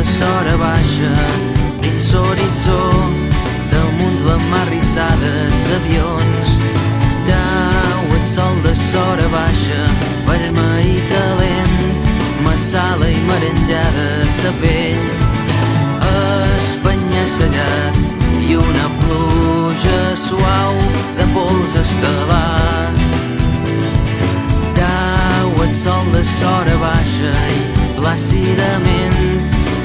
de sora baixa dins l'horitzó, damunt la mar rissada els avions. Dau el sol de sora baixa, vermell i calent, massala i merengada sa pell. Espanya-sellat i una pluja suau de pols estel·lar. Dau el sol de sora baixa i plàcidament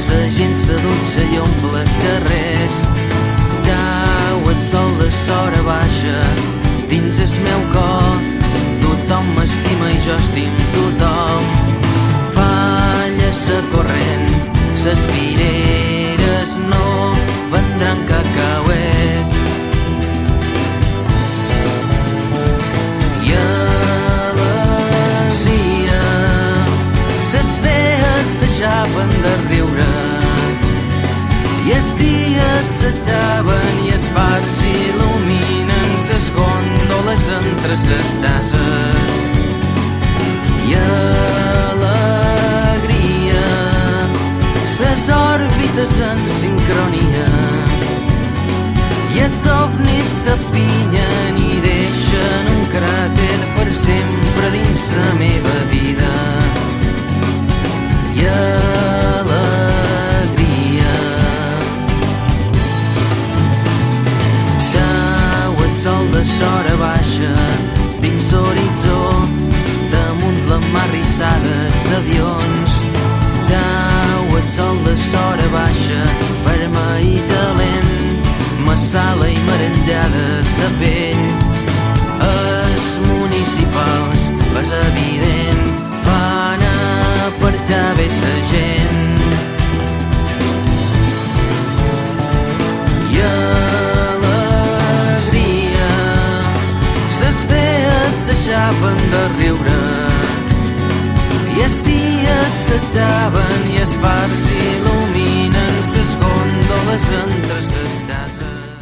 la gent s'adutxa i omple els carrers. Dau el sol de sora baixa dins el meu cor, tothom m'estima i jo estim tothom. Falla sa corrent, ses fireres no vendran cacauets. I alegria, ses fees deixaven de riure, i els dies s'acaben i els fars il·luminen ses gòndoles entre ses tasses. I alegria, ses òrbites en sincronia, i els ovnis s'apinyen i deixen un cràter per sempre dins la meva vida. I alegria, cau el sol de sora baixa dins l'horitzó, damunt la mar rissada els avions. Cau el sol de sora baixa, vermell i calent, massala i merengada sa pell. Els municipals, és evident, fan apartar bé sa gent. I alegria, ses fees deixaven de riure, i els dies s'acaben